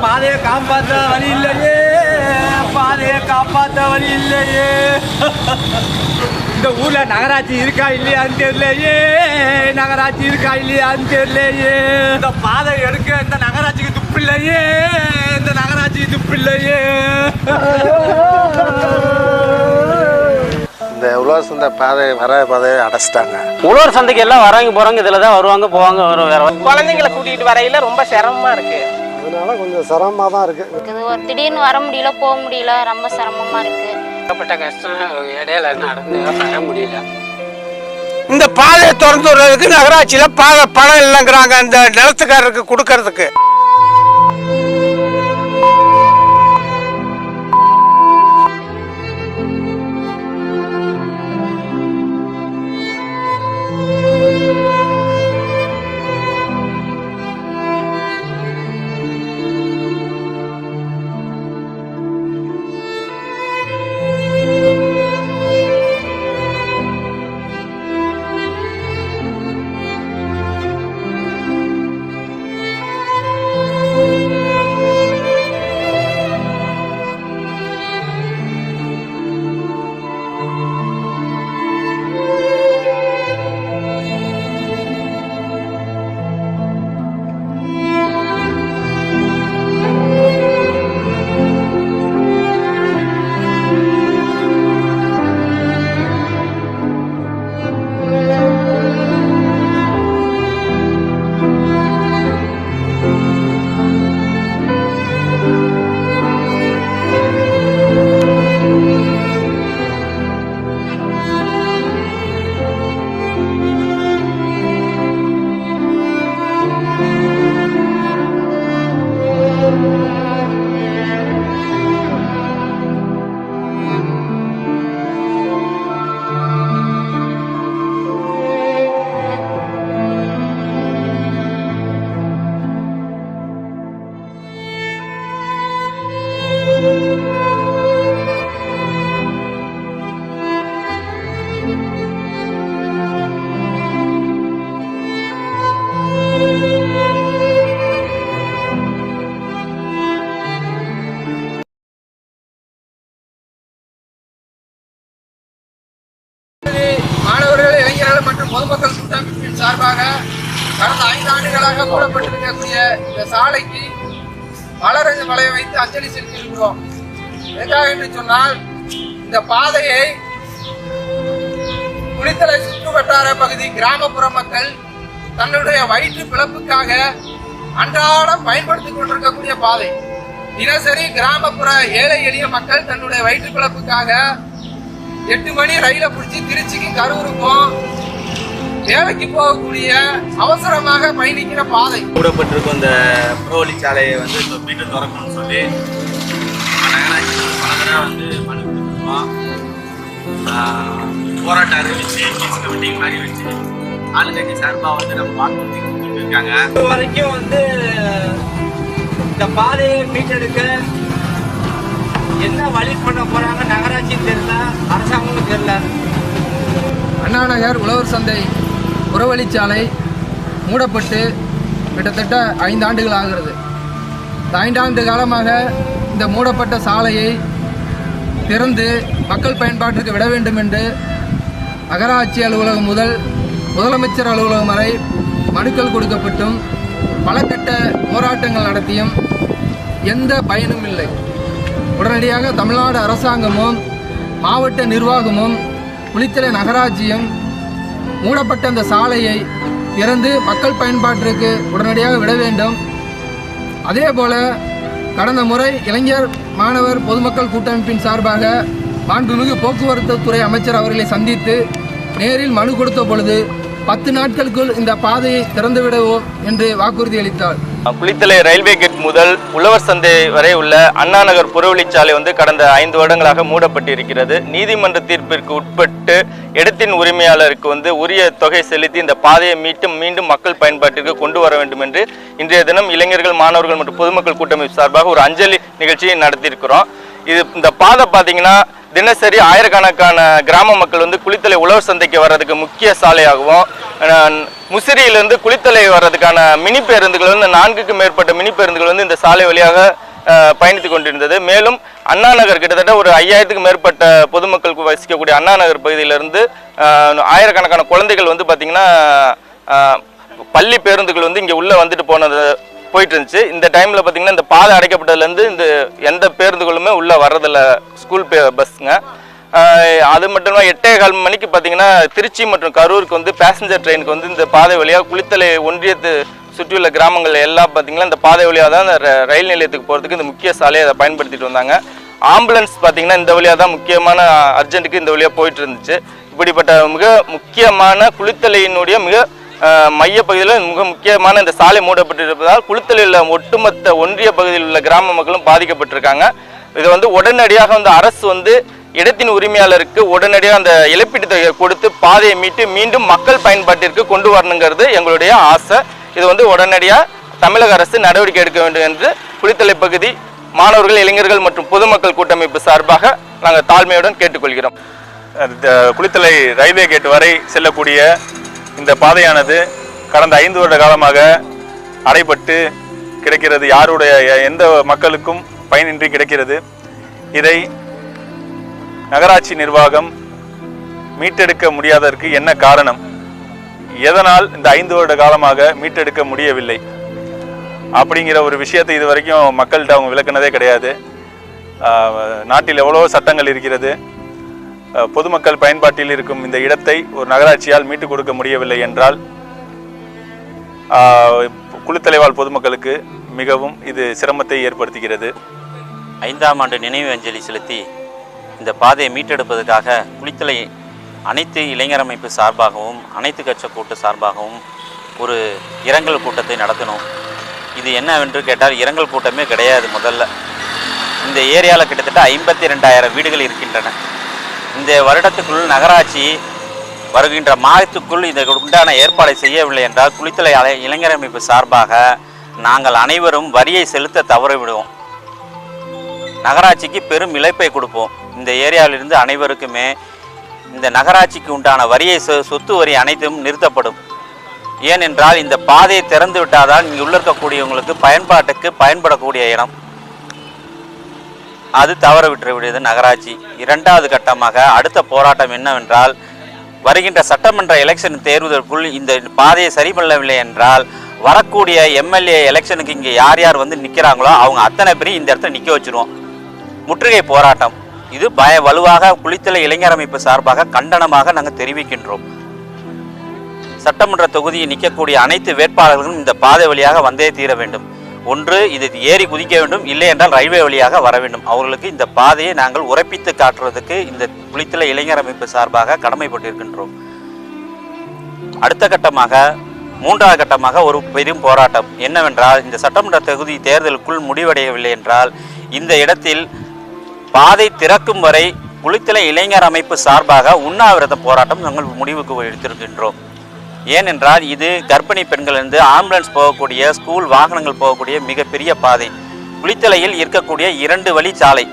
பாதையை காப்பாற்ற வழி இல்லையே, பாதையை காப்பாற்ற வழி இல்லையே. இந்த ஊர்ல நகராட்சி இருக்கா இல்லையான்னு தெரியலையே, நகராட்சி இருக்கா இல்லையான்னு தெரியலையே. இந்த பாதை எடுக்க இந்த நகராட்சிக்கு துப்பு இல்லையே, இந்த நகராட்சிக்கு துப்பு இல்லையே. இந்த உழவர் சந்தை பாதையை அடைச்சிட்டாங்க. உழவர் சந்தைக்கு எல்லாம் வராங்க போறாங்க, இதுல தான் வருவாங்க போவாங்க. வேற குழந்தைங்களை கூட்டிட்டு வரையில ரொம்ப சிரமமா இருக்கு. அதனால கொஞ்சம் சிரமமா தான் இருக்கு. ஒரு திடீர்னு வர முடியல, போக முடியல, ரொம்ப சிரமமா இருக்கு. ஏகப்பட்ட கஷ்டம், இடையில நடந்து வர முடியல. இந்த பாதையை திறந்து விடுறதுக்கு நகராட்சியில பணம் இல்லைங்கிறாங்க இந்த நிலத்துக்காரருக்கு கொடுக்கறதுக்கு. மாணவர்கள், இளைஞர்கள் மற்றும் பொதுமக்கள் கூட்டமைப்பின் சார்பாக கடந்த 5 ஆண்டுகளாக மூடப்பட்டிருக்கக்கூடிய இந்த சாலைக்கு மலரஞ்சு வளையம் வைத்து அஞ்சலி செலுத்தியிருக்கிறோம். எதற்காக என்று சொன்னால், இந்த பாதையை குளித்தலை சுற்று வட்டார பகுதி கிராமப்புற மக்கள் தன்னுடைய வயிற்று பிழப்புக்காக அன்றாடம் பயன்படுத்திக் கொண்டிருக்கக்கூடிய பாதை. தினசரி கிராமப்புற ஏழை எளிய மக்கள் தன்னுடைய வயிற்று பிழப்புக்காக 8 மணி ரயில பிடிச்சி திருச்சிக்கு கரூருக்கும் வேலைக்கு போகக்கூடிய அவசரமாக பயணிக்கிற பாதை. மூடப்பட்டிருக்கும் இந்த புறவழிச்சாலையை இப்போ மீண்டும் திறக்கணும்னு சொல்லி நகராட்சி பல தடவை மனு கொடுத்துருக்கோம். போராட்டம் அறிவிச்சு மீட்டிங் மாதிரி வச்சு ஆளுங்கட்சி சார்பாக நம்ம வாக்குறுதி கொடுத்துட்டு இருக்காங்க. இது வரைக்கும் இந்த பாதையை மீட்டெடுக்க என்ன வழி பண்ண போறாங்க நகராட்சியும் தெரியல, அரசாங்கமும் தெரியல. அண்ணா நகர் உழவர் சந்தை புறவழிச்சாலை மூடப்பட்டு கிட்டத்தட்ட 5 ஆண்டுகள் ஆகிறது. இந்த 5 ஆண்டு காலமாக இந்த மூடப்பட்ட சாலையை திறந்து மக்கள் பயன்பாட்டிற்கு விட வேண்டும் என்று நகராட்சி அலுவலகம் முதல் முதலமைச்சர் அலுவலகம் வரை மனுக்கள் கொடுக்கப்பட்டும் பல கட்ட போராட்டங்கள் நடத்தியும் எந்த பயனும் இல்லை. உடனடியாக தமிழ்நாடு அரசாங்கமும் மாவட்ட நிர்வாகமும் குளித்தலை நகராட்சியும் மூடப்பட்ட அந்த சாலையை திறந்து மக்கள் பயன்பாட்டிற்கு உடனடியாக விட வேண்டும். அதே போல கடந்த முறை இளைஞர் மாணவர் பொதுமக்கள் கூட்டமைப்பின் சார்பாக மாண்புமிகு போக்குவரத்து துறை அமைச்சர் அவர்களை சந்தித்து நேரில் மனு கொடுத்த பொழுது 10 நாட்களுக்குள் இந்த பாதையை திறந்துவிடுவோம் என்று வாக்குறுதி அளித்தார். குளித்தலை ரயில்வே கேட் முதல் உழவர் சந்தை வரை உள்ள அண்ணா நகர் புறவழிச்சாலை கடந்த 5 வருடங்களாக மூடப்பட்டிருக்கிறது. நீதிமன்ற தீர்ப்பிற்கு உட்பட்டு இடத்தின் உரிமையாளருக்கு உரிய தொகை செலுத்தி இந்த பாதையை மீண்டும் மக்கள் பயன்பாட்டிற்கு கொண்டு வர வேண்டும் என்று இன்றைய தினம் இளைஞர்கள், மாணவர்கள் மற்றும் பொதுமக்கள் கூட்டமைப்பு சார்பாக ஒரு அஞ்சலி நிகழ்ச்சியை நடத்தியிருக்கிறோம். இந்த பாதை பார்த்தீங்கன்னா தினசரி ஆயிரக்கணக்கான கிராம மக்கள் வந்து குளித்தலை உழவர் சந்தைக்கு வர்றதுக்கு முக்கிய சாலையாகவும், முசிறியிலிருந்து குளித்தலை வர்றதுக்கான மினி பேருந்துகள் வந்து 4க்கும் மேற்பட்ட மினி பேருந்துகள் வந்து இந்த சாலை வழியாக பயணித்து கொண்டிருந்தது. மேலும் அண்ணா நகர் கிட்டத்தட்ட ஒரு 5000க்கும் மேற்பட்ட பொதுமக்களுக்கு வசிக்கக்கூடிய அண்ணா நகர் பகுதியிலிருந்து ஆயிரக்கணக்கான குழந்தைகள் வந்து பார்த்திங்கன்னா பள்ளி பேருந்துகள் வந்து இங்கே உள்ளே வந்துட்டு போயிட்டு இருந்துச்சு. இந்த டைமில் பார்த்திங்கன்னா இந்த பாதை அடைக்கப்பட்டதுலேருந்து இந்த எந்த பேருந்துகளுமே உள்ளே வர்றதில்ல, ஸ்கூல் பஸ்ஸுங்க. அது மட்டும் இல்லாமல் 8:15 மணிக்கு பார்த்திங்கன்னா திருச்சி மற்றும் கரூருக்கு வந்து பேசஞ்சர் ட்ரெயினுக்கு வந்து இந்த பாதை வழியாக குளித்தலை ஒன்றியத்து சுற்றியுள்ள கிராமங்கள் எல்லாம் பார்த்திங்கன்னா இந்த பாதை வழியாக தான் இந்த ரயில் நிலையத்துக்கு போகிறதுக்கு இந்த முக்கிய சாலையை அதை பயன்படுத்திட்டு வந்தாங்க. ஆம்புலன்ஸ் பார்த்திங்கன்னா இந்த வழியாக தான் முக்கியமான அர்ஜென்ட்டுக்கு இந்த வழியாக போயிட்டு இருந்துச்சு. இப்படிப்பட்ட மிக முக்கியமான குளித்தலையினுடைய மிக மையப்பகுதியில் மிக முக்கியமான இந்த சாலை மூடப்பட்டிருப்பதால் குளித்தலையில் ஒட்டுமொத்த ஒன்றிய பகுதியில் உள்ள கிராம மக்களும் பாதிக்கப்பட்டிருக்காங்க. இதை வந்து உடனடியாக வந்து அரசு வந்து இடத்தின் உரிமையாளருக்கு உடனடியாக அந்த இழப்பீட்டு தொகையை கொடுத்து பாதையை மீட்டு மீண்டும் மக்கள் பயன்பாட்டிற்கு கொண்டு வரணுங்கிறது எங்களுடைய ஆசை. இது வந்து உடனடியாக தமிழக அரசு நடவடிக்கை எடுக்க வேண்டும் என்று குளித்தலை பகுதி மாணவர்கள், இளைஞர்கள் மற்றும் பொதுமக்கள் கூட்டமைப்பு சார்பாக நாங்கள் தாழ்மையுடன் கேட்டுக்கொள்கிறோம். குளித்தலை ரயில்வே கேட் வரை செல்லக்கூடிய இந்த பாதையானது கடந்த 5 வருட காலமாக அடைபட்டு கிடக்கிறது. யாருடைய எந்த மக்களுக்கும் பயனின்றி கிடக்கிறது. இதை நகராட்சி நிர்வாகம் மீட்டெடுக்க முடியாததற்கு என்ன காரணம்? எதனால் இந்த 5 வருட காலமாக மீட்டெடுக்க முடியவில்லை அப்படிங்கிற ஒரு விஷயத்தை இது வரைக்கும் மக்கள்கிட்ட அவங்க விளக்குனதே கிடையாது. நாட்டில் எவ்வளோ சட்டங்கள் இருக்கிறது. பொதுமக்கள் பயன்பாட்டில் இருக்கும் இந்த இடத்தை ஒரு நகராட்சியால் மீட்டு கொடுக்க முடியவில்லை என்றால் குளித்தலை வாழ் பொதுமக்களுக்கு மிகவும் இது சிரமத்தை ஏற்படுத்துகிறது. 5ஆம் ஆண்டு நினைவு அஞ்சலி செலுத்தி இந்த பாதையை மீட்டெடுப்பதற்காக குளித்தலை அனைத்து இளைஞர் அமைப்பு சார்பாகவும் அனைத்து கட்சி கூட்டு சார்பாகவும் ஒரு இரங்கல் கூட்டத்தை நடத்தினோம். இது என்னவென்று கேட்டால் இரங்கல் கூட்டமே கிடையாது. முதல்ல இந்த ஏரியாவில் கிட்டத்தட்ட 52,000 வீடுகள் இருக்கின்றன. இந்த வருடத்துக்குள் நகராட்சி வருகின்ற மாதத்துக்குள் இதற்கு உண்டான ஏற்பாடை செய்யவில்லை என்றால் குளித்தலை இளைஞர் அமைப்பு சார்பாக நாங்கள் அனைவரும் வரியை செலுத்த தவறிவிடுவோம். நகராட்சிக்கு பெரும் இழப்பை கொடுப்போம். இந்த ஏரியாவிலிருந்து அனைவருக்குமே இந்த நகராட்சிக்கு உண்டான வரியை சொத்து வரி அனைத்தும் நிறுத்தப்படும். ஏனென்றால் இந்த பாதையை திறந்து விட்டால்தான் இங்கே உள்ள இருக்கக்கூடியவங்களுக்கு பயன்பாட்டுக்கு பயன்படக்கூடிய இடம். அது தவற விட்டுவிடுவது நகராட்சி. 2வது கட்டமாக அடுத்த போராட்டம் என்னவென்றால் வருகின்ற சட்டமன்ற எலெக்ஷன் தேர்வதற்குள் இந்த பாதையை சரி பண்ணவில்லை என்றால் வரக்கூடிய எம்எல்ஏ எலெக்ஷனுக்கு இங்கே யார் யார் வந்து நிற்கிறாங்களோ அவங்க அத்தனை பேரும் இந்த இடத்துல நிற்க வச்சுருவோம். முற்றுகை போராட்டம் இது வலுவாக குளித்தலை இளைஞர் அமைப்பு சார்பாக கண்டனமாக நாங்கள் தெரிவிக்கின்றோம். சட்டமன்ற தொகுதியை நிற்கக்கூடிய அனைத்து வேட்பாளர்களும் இந்த பாதை வழியாக வந்தே தீர வேண்டும். ஒன்று இது ஏறி குதிக்க வேண்டும், இல்லை என்றால் ரயில்வே வழியாக வர வேண்டும். அவர்களுக்கு இந்த பாதையை நாங்கள் உரைப்பித்து காட்டுறதுக்கு இந்த குளித்தலை இளைஞர் அமைப்பு சார்பாக கடமைப்பட்டிருக்கின்றோம். அடுத்த கட்டமாக 3வது கட்டமாக ஒரு பெரும் போராட்டம் என்னவென்றால் இந்த சட்டமன்ற தொகுதி தேர்தலுக்குள் முடிவடையவில்லை என்றால் இந்த இடத்தில் பாதை திறக்கும் வரை குளித்தலை இளைஞர் அமைப்பு சார்பாக உண்ணாவிரத போராட்டம் நாங்கள் முடிவுக்கு எடுத்திருக்கின்றோம். ஏனென்றால் இது கர்ப்பிணி பெண்களிலிருந்து ஆம்புலன்ஸ் போகக்கூடிய ஸ்கூல் வாகனங்கள் போகக்கூடிய மிகப்பெரிய பாதை. குளித்தலையில் இருக்கக்கூடிய 2 வழி சாலை,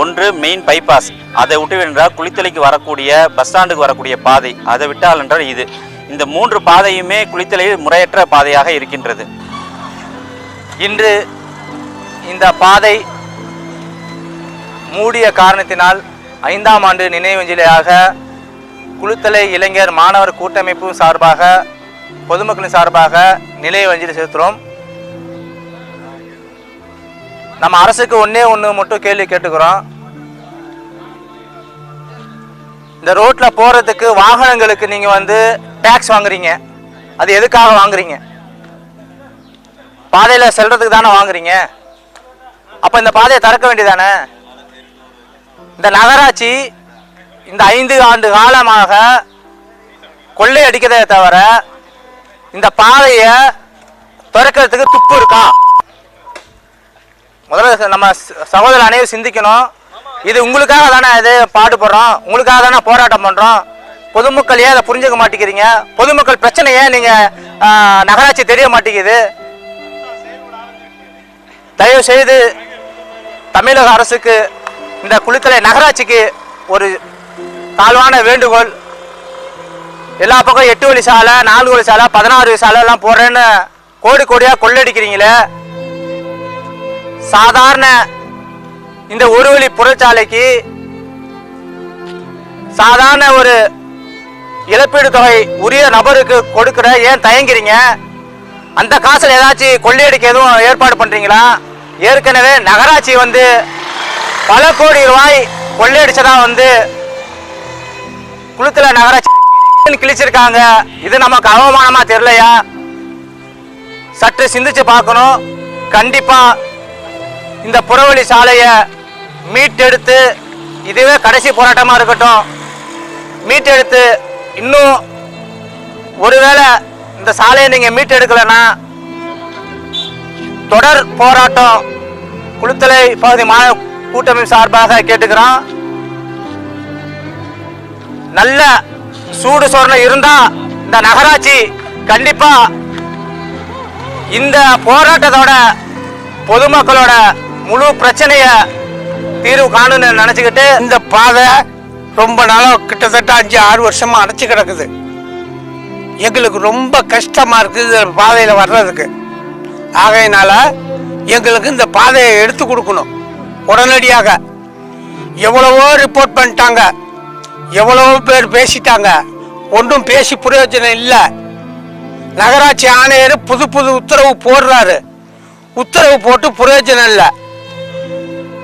ஒன்று மெயின் பைபாஸ், அதை விட்டு என்றால் குளித்தலைக்கு வரக்கூடிய பஸ் ஸ்டாண்டுக்கு வரக்கூடிய பாதை, அதை விட்டால் என்றால் இது. இந்த 3 பாதையுமே குளித்தலையில் முறையற்ற பாதையாக இருக்கின்றது. இன்று இந்த பாதை மூடிய காரணத்தினால் 5ஆம் ஆண்டு நினைவஞ்சலியாக குளித்தலை இளைஞர் மாணவர் கூட்டமைப்பு சார்பாக பொதுமக்களின் சார்பாக நினைவஞ்சலி செலுத்துகிறோம். நம்ம அரசுக்கு ஒன்று மட்டும் கேள்வி கேட்டுக்கிறோம். இந்த ரோட்ல போறதுக்கு வாகனங்களுக்கு நீங்க வந்து டாக்ஸ் வாங்குறீங்க, அது எதுக்காக வாங்குறீங்க? பாதையில செல்றதுக்கு தானே வாங்குறீங்க. அப்ப இந்த பாதையை திறக்க வேண்டியதானே? இந்த நகராட்சி இந்த 5 ஆண்டு காலமாக கொள்ளையடிக்கிறதே தவிர இந்த பாதையை திறக்கிறதுக்கு துப்பு இருக்கா? முதல்ல நம்ம சகோதரர் அனைவரும் சிந்திக்கணும். இது உங்களுக்காக தானே இது பாடுபடுறோம், உங்களுக்காக தானே போராட்டம் பண்றோம். பொதுமக்கள் ஏன் அதை புரிஞ்சுக்க மாட்டேங்கிறீங்க? பொதுமக்கள் பிரச்சனையே நீங்க நகராட்சி தெரிய மாட்டேங்குது. தயவு செய்து தமிழக அரசுக்கு இந்த குளித்தலை நகராட்சிக்கு ஒரு தாழ்வான வேண்டுகோள். எல்லா பக்கம் 8 வழி சாலை, 4 வழி சாலை, 16 வழி சாலை எல்லாம் போடுறேன்னு கோடி கோடியாக கொள்ளடிக்கிறீங்களே. சாதாரண இந்த ஒரு வழி புறச்சாலைக்கு சாதாரண ஒரு இழப்பீடு தொகை உரிய நபருக்கு கொடுக்கிற ஏன் தயங்குறீங்க? அந்த காசில் ஏதாச்சும் கொள்ளையடிக்க எதுவும் ஏற்பாடு பண்றீங்களா? ஏற்கனவே நகராட்சி வந்து பல கோடி ரூபாய் கொள்ளையடிச்சதா வந்து குளத்துல நகராட்சி கிழிச்சிருக்காங்க. இது நமக்கு அவமானமா தெரியலையா? சற்று சிந்திச்சு பார்க்கணும். கண்டிப்பா இந்த புறவழி சாலையை மீட்டெடுத்து, இதுவே கடைசி போராட்டமா இருக்கட்டும், மீட்டெடுத்து இன்னும் ஒருவேளை இந்த சாலையை நீங்க மீட்டெடுக்கலன்னா தொடர் போராட்டம் குளித்தலை பகுதி மாநில கூட்டமைப்பு சார்பாக கேட்டுக்கிறோம். நல்ல சூடு சொரணை இருந்தா இந்த நகராட்சி கண்டிப்பா இந்த போராட்டத்தோட பொதுமக்களோட முழு பிரச்சனைய தீர்வு காணும்னு நினைச்சுக்கிட்டு, இந்த பாதை ரொம்ப நாளாக கிட்டத்தட்ட 5-6 வருஷமா அடைச்சு கிடக்குது. எங்களுக்கு ரொம்ப கஷ்டமா இருக்குது இந்த பாதையில் வர்றதுக்கு. ஆகையினால எங்களுக்கு இந்த பாதையை எடுத்து கொடுக்கணும் உடனடியாக. எவ்வளவோ ரிப்போர்ட் பண்ணிட்டாங்க, எவ்வளவோ பேர் பேசிட்டாங்க, ஒன்றும் பேசி பிரயோஜனம் இல்லை. நகராட்சி ஆணையர் புது புது உத்தரவு போடுறாரு, உத்தரவு போட்டு பிரயோஜனம் இல்லை.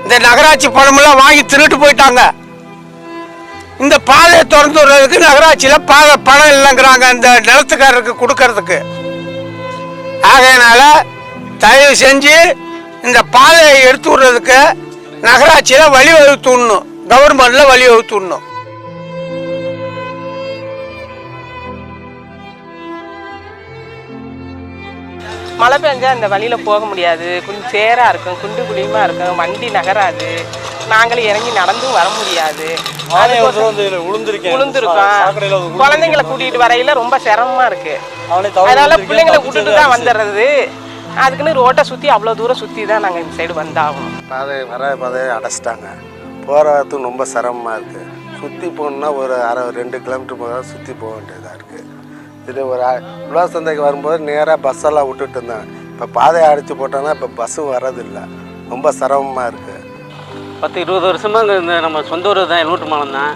இந்த நகராட்சி பணமெல்லாம் வாங்கி திருட்டு போயிட்டாங்க. இந்த பாதையை திறந்து விடுறதுக்கு நகராட்சியில் பணம் இல்லைங்கிறாங்க இந்த நிலத்துக்காரருக்கு கொடுக்கறதுக்கு. ஆகையினால தயவு செஞ்சு இந்த பாதையை எடுத்து விடுறதுக்கு நகராட்சியில் வழிவகுத்து விடணும், கவர்மெண்ட்ல வழிவகுத்து விடணும். மழை பெஞ்சா இந்த வழியில் போக முடியாது, கொஞ்சம் சேராக இருக்கும், குண்டு குழியுமா இருக்கும், வண்டி நகராது, நாங்களும் இறங்கி நடந்தும் வர முடியாது. விழுந்திருக்கோம். குழந்தைங்களை கூட்டிகிட்டு வரையில ரொம்ப சிரமமாக இருக்கு. அதனால பிள்ளைங்களை விட்டுட்டு தான் வந்துடுறது. அதுக்குன்னு ரோட்டை சுற்றி அவ்வளோ தூரம் சுற்றி தான் நாங்கள் இந்த சைடு வந்தாகணும். பாதையை அடைச்சிட்டாங்க. போகிறதுக்கு ரொம்ப சிரமமாக இருக்குது. சுற்றி போகணுன்னா ஒரு 2 கிலோமீட்டர் போக சுற்றி போக வேண்டியதாக இருக்குது. இது ஒரு உழவர் சந்தைக்கு வரும்போது நேராக பஸ்ஸெல்லாம் விட்டுட்டு இருந்தாங்க. இப்போ பாதையை அடைச்சி போட்டோன்னா இப்போ பஸ்ஸும் வரதில்லை. ரொம்ப சிரமமாக இருக்குது. 10-20 வருஷமாக இந்த நம்ம சொந்த ஊர் தான் எண்ணூட்டு மாலம் தான்.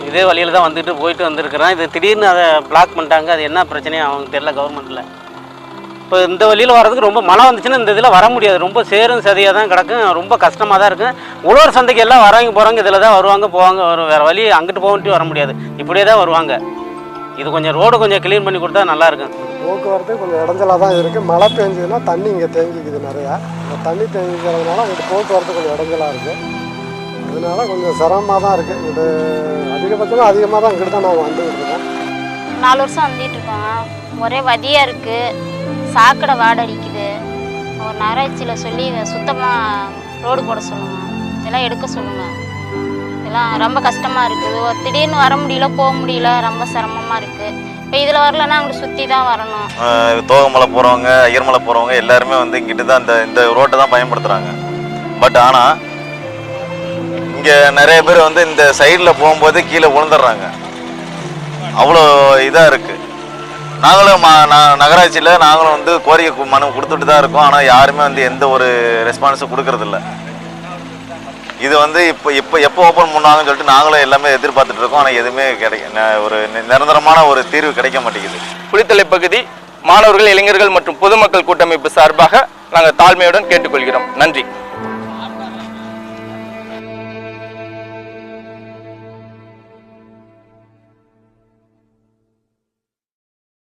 இதே வழியில் தான் வந்துட்டு போயிட்டு வந்திருக்கிறோம். இது திடீர்னு அதை பிளாக் பண்ணிட்டாங்க. அது என்ன பிரச்சனையும் அவங்க தெரியல கவர்மெண்ட்டில். இப்போ இந்த வழியில் வர்றதுக்கு ரொம்ப மழை வந்துச்சுன்னா இந்த இதில் வர முடியாது. ரொம்ப சேரும் சதியாக தான் கிடக்கும். ரொம்ப கஷ்டமாக தான் இருக்கும். உழவர் சந்தைக்கு எல்லாம் வரவங்க போகிறவங்க இதில் தான் வருவாங்க போவாங்க. வேறு வழி அங்கிட்டு போகட்டு வர முடியாது. இப்படியே தான் வருவாங்க. இது கொஞ்சம் ரோடு கொஞ்சம் கிளீன் பண்ணி கொடுத்தா நல்லாயிருக்கும். போக்குவரத்து கொஞ்சம் இடைஞ்சலாக தான் இருக்குது. மழை பெஞ்சதுன்னா தண்ணி இங்கே தேங்கிக்குது நிறையா. இந்த தண்ணி தேங்கிக்கிறதுனால அங்கிட்டு போக்குவரத்து கொஞ்சம் இடைஞ்சலாக இருக்குது. அதனால கொஞ்சம் சிரமமாக தான் இருக்குது. இது அதிகபட்சமாக அதிகமாக தான் இங்கிட்டு தான் நாங்கள் வந்துக்கிட்டு இருக்கோம். 4 வருஷம் வந்துட்டு இருக்கோங்க. ஒரே வதியாக இருக்குது, சாக்கடை வாடை அடிக்குது. ஒரு நகராட்சியில் சொல்லி சுத்தமாக ரோடு போட சொல்லுங்கள், இதெல்லாம் எடுக்க சொல்லுங்கள். இதெல்லாம் ரொம்ப கஷ்டமாக இருக்குது. திடீர்னு வர முடியல, போக முடியல, ரொம்ப சிரமமாக இருக்குது. இப்போ இதில் வரலன்னா அங்கிட்டு சுற்றி தான் வரணும். தோகமலை போகிறவங்க, ஐயர்மலை போகிறவங்க எல்லாருமே வந்து இங்கிட்டு தான் இந்த ரோட்டை தான் பயன்படுத்துகிறாங்க. பட் ஆனால் இங்கே நிறைய பேர் வந்து இந்த சைடில் போகும்போது கீழே விழுந்துடுறாங்க. அவ்வளோ இதாக இருக்குது. நாங்களும் நகராட்சியில் நாங்களும் வந்து கோரிக்கை மனு கொடுத்துட்டு தான் இருக்கோம். ஆனால் யாருமே வந்து எந்த ஒரு ரெஸ்பான்ஸும் கொடுக்கறதில்ல. இது வந்து எப்போ ஓப்பன் பண்ணாங்கன்னு சொல்லிட்டு நாங்களும் எல்லாமே எதிர்பார்த்துட்டு இருக்கோம். ஆனால் எதுவுமே ஒரு நிரந்தரமான ஒரு தீர்வு கிடைக்க மாட்டேங்குது. குளித்தலை பகுதி மாணவர்கள், இளைஞர்கள் மற்றும் பொதுமக்கள் கூட்டமைப்பு சார்பாக நாங்கள் தாழ்மையுடன் கேட்டுக்கொள்கிறோம். நன்றி.